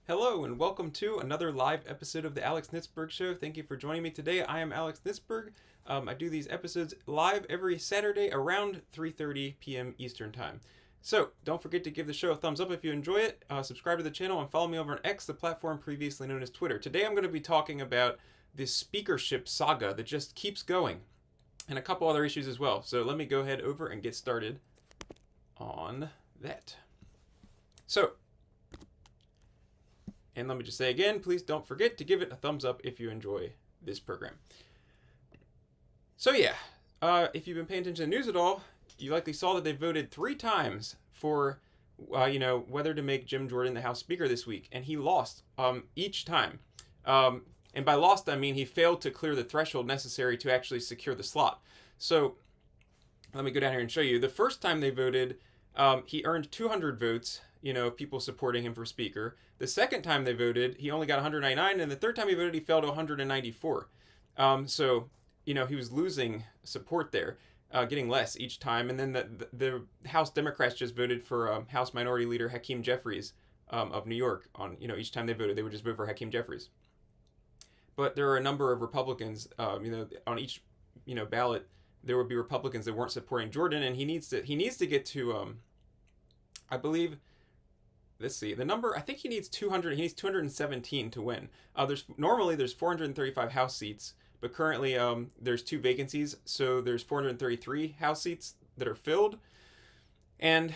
Hello and welcome to another live episode of the Alex Nitzberg Show. Thank you for joining me today. I am Alex Nitzberg. I do these episodes live every Saturday around 3:30 p.m. Eastern Time. So don't forget to give the show a thumbs up if you enjoy it. Subscribe to the channel and follow me over on X, the platform previously known as Twitter. Today I'm going to be talking about this speakership saga that just keeps going and a couple other issues as well. So let me go ahead over and get started on that. And let me just say again, please don't forget to give it a thumbs up if you enjoy this program. So yeah, if you've been paying attention to the news at all, you likely saw that they voted 3 times for, whether to make Jim Jordan the House Speaker this week, and he lost each time. And by lost, I mean he failed to clear the threshold necessary to actually secure the slot. So let me go down here and show you. The first time they voted, he earned 200 votes. People supporting him for speaker. The second time they voted, he only got 199, and the third time he voted, he fell to 194. He was losing support there, getting less each time. And then the House Democrats just voted for House Minority Leader Hakeem Jeffries of New York. Each time they voted, they would just vote for Hakeem Jeffries. But there are a number of Republicans, on each ballot, there would be Republicans that weren't supporting Jordan, and he needs to get to, I believe. Let's see, the number, I think he needs 217 to win. There's 435 House seats, but currently there's 2 vacancies, so there's 433 House seats that are filled. And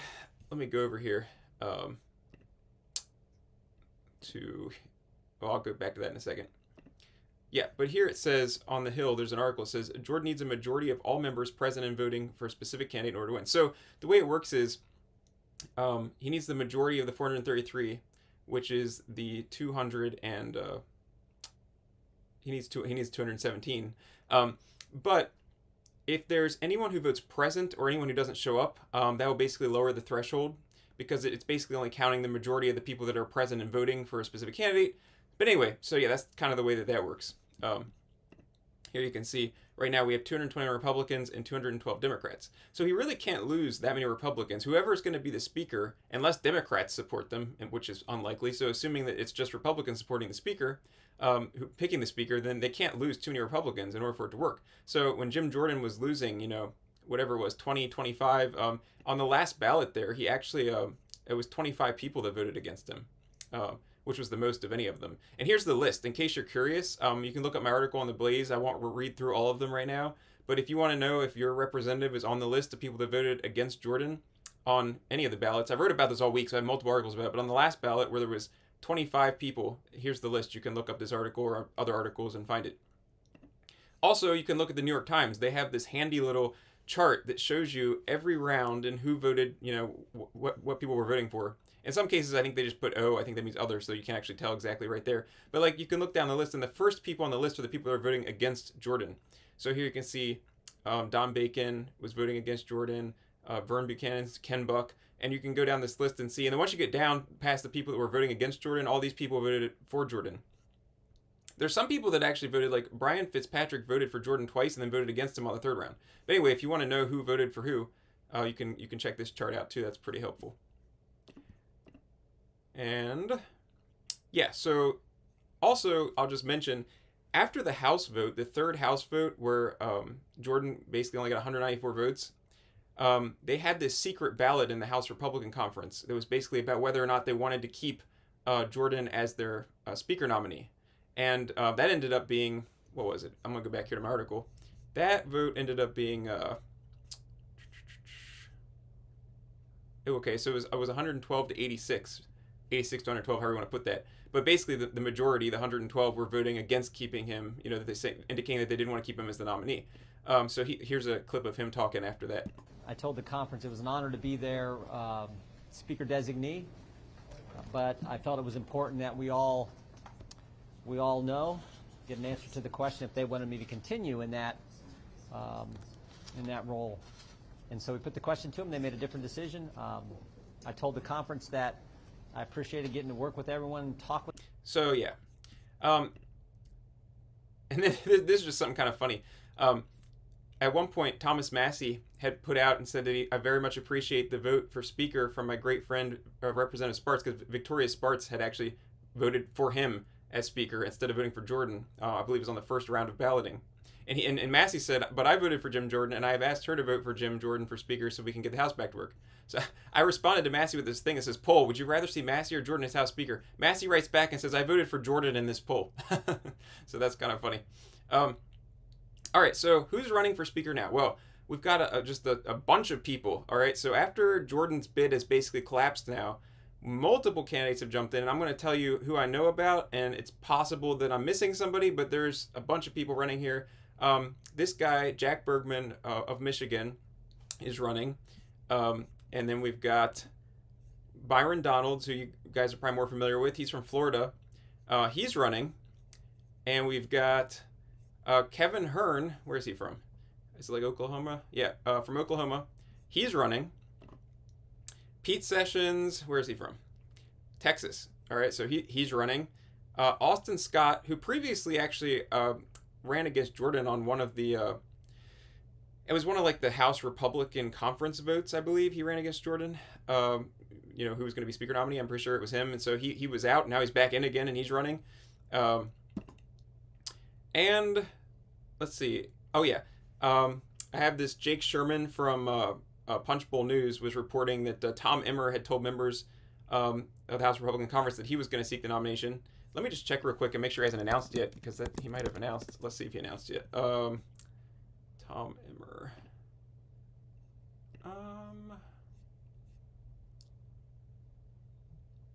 let me go over here I'll go back to that in a second. Yeah, but here it says on the Hill, there's an article that says Jordan needs a majority of all members present and voting for a specific candidate in order to win. So the way it works is, he needs the majority of the 433, which is the 200, and he needs 217. But if there's anyone who votes present or anyone who doesn't show up, that will basically lower the threshold, because it's basically only counting the majority of the people that are present and voting for a specific candidate. But anyway, so yeah, that's kind of the way that works. Here you can see right now we have 220 Republicans and 212 Democrats. So he really can't lose that many Republicans. Whoever is going to be the speaker, unless Democrats support them, which is unlikely. So assuming that it's just Republicans supporting the speaker, picking the speaker, then they can't lose too many Republicans in order for it to work. So when Jim Jordan was losing, whatever it was, 20, 25, on the last ballot there, he actually, it was 25 people that voted against him. Which was the most of any of them. And here's the list. In case you're curious, you can look up my article on the Blaze. I won't read through all of them right now. But if you want to know if your representative is on the list of people that voted against Jordan on any of the ballots, I wrote about this all week, so I have multiple articles about it. But on the last ballot, where there was 25 people, here's the list. You can look up this article or other articles and find it. Also, you can look at the New York Times. They have this handy little chart that shows you every round and who voted, what people were voting for. In some cases, I think they just put O. I think that means other, so you can't actually tell exactly right there. But you can look down the list, and the first people on the list are the people that are voting against Jordan. So here you can see Don Bacon was voting against Jordan, Vern Buchanan's Ken Buck, and you can go down this list and see. And then once you get down past the people that were voting against Jordan, all these people voted for Jordan. There's some people that actually voted, like Brian Fitzpatrick voted for Jordan twice and then voted against him on the 3rd round. But anyway, if you want to know who voted for who, you can check this chart out too. That's pretty helpful. And yeah, so also I'll just mention, after the House vote, the 3rd House vote where Jordan basically only got 194 votes, they had this secret ballot in the House Republican Conference that was basically about whether or not they wanted to keep Jordan as their speaker nominee. And that ended up being, what was it? I'm going to go back here to my article. That vote ended up being, okay, so it was 112 to 86. 86 to 112, however you want to put that. But basically, the majority, the 112, were voting against keeping him, that they say, indicating that they didn't want to keep him as the nominee. So here's a clip of him talking after that. I told the conference it was an honor to be their speaker designee, but I felt it was important that we all know, get an answer to the question if they wanted me to continue in that role. And so we put the question to them. They made a different decision. I told the conference that I appreciated getting to work with everyone and talk with. So yeah, and then this is just something kind of funny. At one point, Thomas Massey had put out and said that I very much appreciate the vote for Speaker from my great friend Representative Sparks, because Victoria Sparks had actually voted for him as speaker instead of voting for Jordan. I believe it was on the first round of balloting. And Massey said, but I voted for Jim Jordan, and I have asked her to vote for Jim Jordan for speaker so we can get the House back to work. So I responded to Massey with this thing that says, poll, would you rather see Massey or Jordan as House Speaker? Massey writes back and says, I voted for Jordan in this poll. So that's kind of funny. All right, so who's running for speaker now? Well, we've got just a bunch of people. All right, so after Jordan's bid has basically collapsed now, multiple candidates have jumped in, and I'm going to tell you who I know about, and it's possible that I'm missing somebody, but there's a bunch of people running here. This guy, Jack Bergman of Michigan, is running. And then we've got Byron Donalds, who you guys are probably more familiar with. He's from Florida. He's running. And we've got Kevin Hearn. Where is he from? Is it like Oklahoma? Yeah, from Oklahoma. He's running. Pete Sessions, where is he from? Texas. All right, so he's running. Austin Scott, who previously actually ran against Jordan on one of the it was one of like the House Republican conference votes, I believe. He ran against Jordan, who was going to be speaker nominee. I'm pretty sure it was him. And so he was out. Now he's back in again, and he's running. And let's see. Oh yeah, I have this. Jake Sherman from Punchbowl News was reporting that Tom Emmer had told members of the House Republican Conference that he was going to seek the nomination. Let me just check real quick and make sure he hasn't announced yet, because he might have announced. Let's see if he announced yet. Tom Emmer.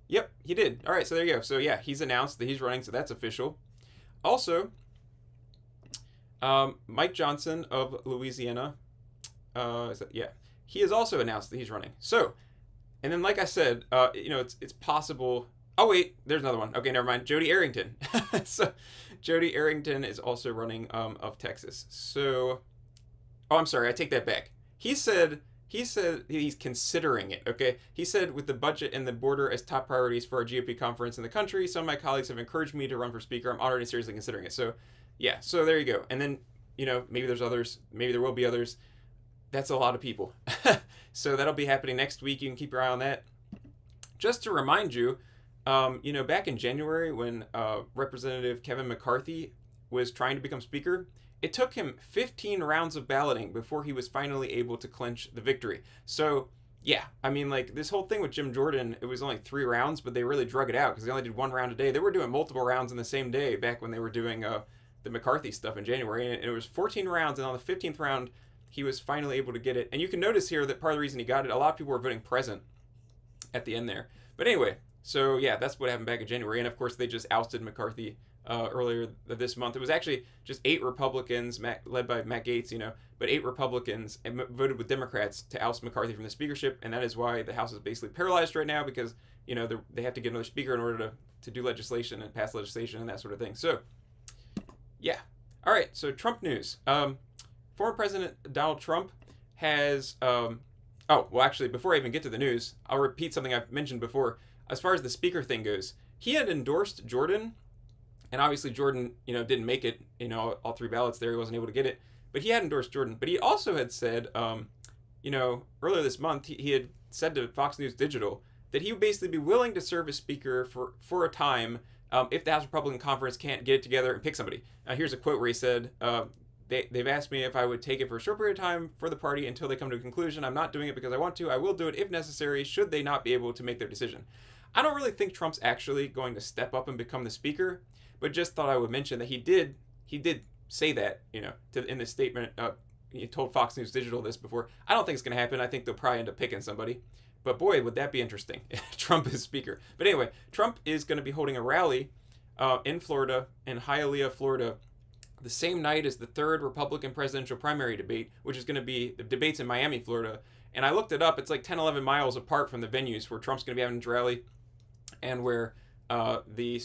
Yep, he did. All right, so there you go. So yeah, he's announced that he's running, so that's official. Also, Mike Johnson of Louisiana. He has also announced that he's running. So, and then like I said, it's possible. Oh wait, there's another one. Okay, never mind. Jody Arrington. So, Jody Arrington is also running of Texas. So, oh, I'm sorry, I take that back. He said he's considering it, okay? He said, with the budget and the border as top priorities for our GOP conference in the country, some of my colleagues have encouraged me to run for speaker. I'm already seriously considering it. So, yeah, so there you go. And then, maybe there's others. Maybe there will be others. That's a lot of people. So that'll be happening next week. You can keep your eye on that. Just to remind you, back in January when Representative Kevin McCarthy was trying to become speaker, it took him 15 rounds of balloting before he was finally able to clinch the victory. So, yeah, I mean, like, this whole thing with Jim Jordan, it was only 3 rounds, but they really drug it out because they only did 1 round a day. They were doing multiple rounds in the same day back when they were doing the McCarthy stuff in January, and it was 14 rounds, and on the 15th round, he was finally able to get it. And you can notice here that part of the reason he got it, a lot of people were voting present at the end there. But anyway, so yeah, that's what happened back in January, and of course, they just ousted McCarthy earlier this month. It was actually just 8 Republicans, led by Matt Gaetz, but 8 Republicans voted with Democrats to oust McCarthy from the speakership, and that is why the House is basically paralyzed right now, because, they have to get another speaker in order to do legislation and pass legislation and that sort of thing. So, yeah. All right, so Trump news. Former President Donald Trump has... actually, before I even get to the news, I'll repeat something I've mentioned before. As far as the speaker thing goes, he had endorsed Jordan, and obviously Jordan, didn't make it, all 3 ballots there. He wasn't able to get it. But he had endorsed Jordan. But he also had said, earlier this month, he had said to Fox News Digital that he would basically be willing to serve as speaker for a time if the House Republican Conference can't get it together and pick somebody. Here's a quote where he said, they've asked me if I would take it for a short period of time for the party until they come to a conclusion. I'm not doing it because I want to. I will do it if necessary, should they not be able to make their decision. I don't really think Trump's actually going to step up and become the speaker, but just thought I would mention that he did say that, in this statement. He told Fox News Digital this before. I don't think it's going to happen. I think they'll probably end up picking somebody. But boy, would that be interesting if Trump is speaker. But anyway, Trump is going to be holding a rally in Florida, in Hialeah, Florida, the same night as the 3rd Republican presidential primary debate, which is going to be the debates in Miami, Florida. And I looked it up. It's like 10, 11 miles apart from the venues where Trump's going to be having his rally and where the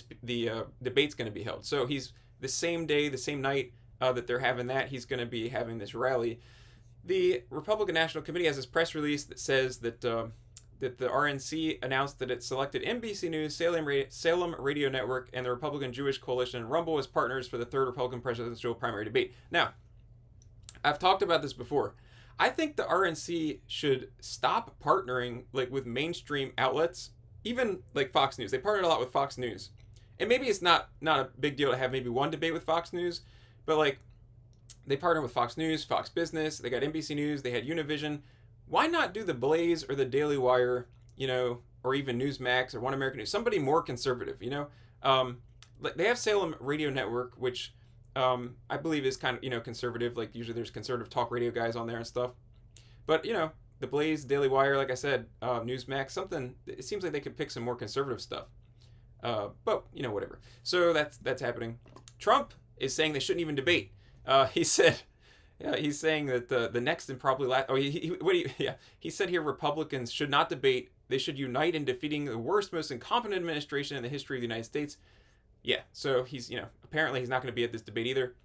debate's going to be held. So he's the same day, the same night that they're having that, he's going to be having this rally. The Republican National Committee has this press release that says that that the RNC announced that it selected NBC News, Salem Radio Network, and the Republican Jewish Coalition and Rumble as partners for the 3rd Republican presidential primary debate. Now, I've talked about this before. I think the RNC should stop partnering with mainstream outlets, even like Fox News. They partnered a lot with Fox News. and maybe it's not a big deal to have maybe one debate with Fox News, but like they partner with Fox News, Fox Business, they got NBC News, they had Univision. Why not do the Blaze or the Daily Wire, or even Newsmax or One American News, somebody more conservative, they have Salem Radio Network, which I believe is kind of, conservative. Like usually there's conservative talk radio guys on there and stuff. But, the Blaze, Daily Wire, like I said, Newsmax, something, it seems like they could pick some more conservative stuff. But, whatever. So that's happening. Trump is saying they shouldn't even debate. He said, he's saying that the next and probably last, he said here Republicans should not debate. They should unite in defeating the worst, most incompetent administration in the history of the United States. Yeah, so he's, apparently he's not going to be at this debate either.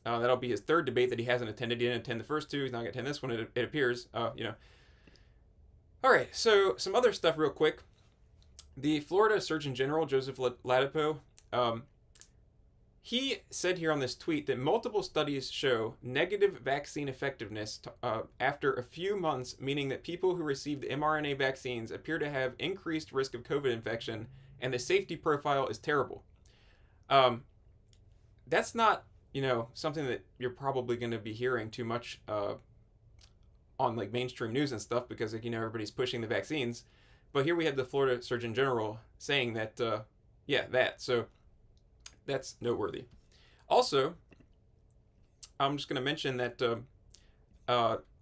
That'll be his third debate that he hasn't attended. He didn't attend the first two. He's not going to attend this one, it appears. All right, so some other stuff real quick. The Florida Surgeon General, Joseph Ladapo, he said here on this tweet that multiple studies show negative vaccine effectiveness after a few months, meaning that people who received mRNA vaccines appear to have increased risk of COVID infection, and the safety profile is terrible. That's not, something that you're probably going to be hearing too much on like mainstream news and stuff because, everybody's pushing the vaccines. But here we have the Florida Surgeon General saying that, so that's noteworthy. Also, I'm just going to mention that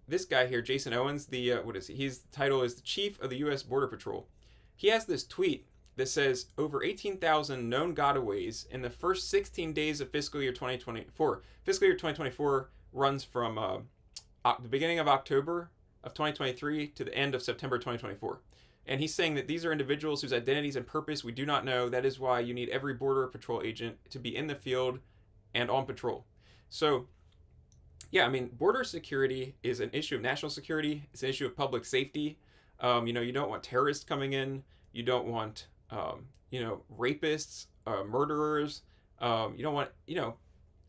this guy here, Jason Owens, his title is the Chief of the U.S. Border Patrol. He has this tweet that says over 18,000 known gotaways in the first 16 days of fiscal year 2024. Fiscal year 2024 runs from the beginning of October of 2023 to the end of September 2024. And he's saying that these are individuals whose identities and purpose we do not know. That is why you need every Border Patrol agent to be in the field and on patrol. So, border security is an issue of national security. It's an issue of public safety. You don't want terrorists coming in. You don't want, rapists, murderers. You don't want,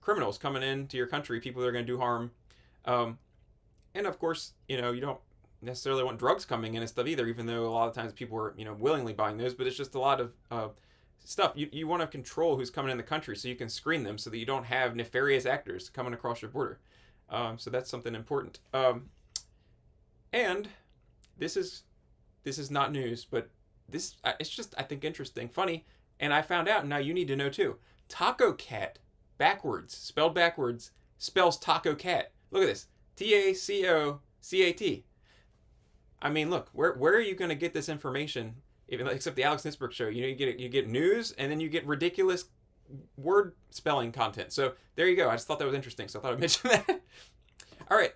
criminals coming into your country, people that are going to do harm. And of course, you don't necessarily want drugs coming in and stuff either, even though a lot of times people are, willingly buying those, but it's just a lot of stuff. You want to control who's coming in the country so you can screen them so that you don't have nefarious actors coming across your border. So that's something important. And this is not news, but it's just, I think, interesting, funny, and I found out, and now you need to know too. Taco Cat, spelled backwards, spells Taco Cat. Look at this. TACOCAT. I mean, look, where are you going to get this information? Except the Alex Nisberg show, you get news, and then you get ridiculous word spelling content. So there you go. I just thought that was interesting, so I thought I'd mention that. All right,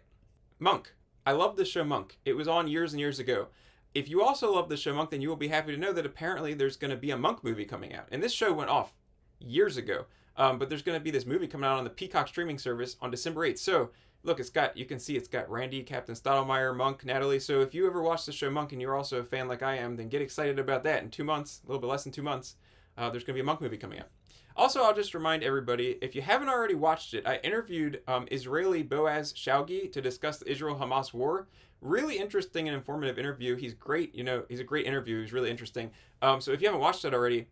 Monk. I love the show Monk. It was on years and years ago. If you also love the show Monk, then you will be happy to know that apparently there's going to be a Monk movie coming out. And this show went off years ago, but there's going to be this movie coming out on the Peacock streaming service on December 8th. So look, you can see it's got Randy, Captain Stottlemyre, Monk, Natalie. So if you ever watch the show Monk and you're also a fan like I am, then get excited about that. In 2 months, a little bit less than 2 months, there's going to be a Monk movie coming out. Also, I'll just remind everybody, if you haven't already watched it, I interviewed Israeli Boaz Shaugi to discuss the Israel-Hamas war. Really interesting and informative interview. He's great. He's a great interview. He's really interesting. So if you haven't watched it already,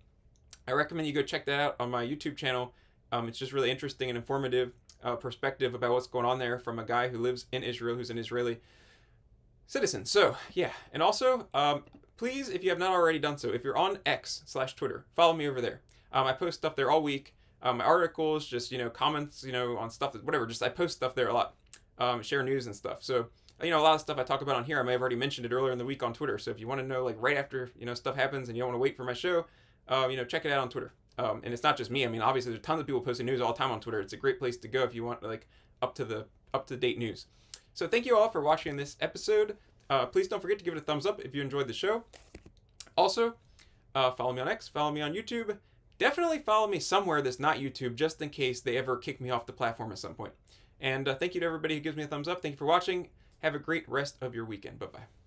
I recommend you go check that out on my YouTube channel. It's just really interesting and informative perspective about what's going on there from a guy who lives in Israel, who's an Israeli citizen. So, yeah. And also, please, if you have not already done so, if you're on X/Twitter, follow me over there. I post stuff there all week. My articles, just, comments, on stuff, whatever. Just I post stuff there a lot. Share news and stuff. So, a lot of stuff I talk about on here, I may have already mentioned it earlier in the week on Twitter. So if you want to know, like, right after, stuff happens and you don't want to wait for my show, check it out on Twitter. And it's not just me. I mean, obviously, there's tons of people posting news all the time on Twitter. It's a great place to go if you want, like, up to date news. So thank you all for watching this episode. Please don't forget to give it a thumbs up if you enjoyed the show. Also, follow me on X, follow me on YouTube. Definitely follow me somewhere that's not YouTube, just in case they ever kick me off the platform at some point. And thank you to everybody who gives me a thumbs up. Thank you for watching. Have a great rest of your weekend. Bye-bye.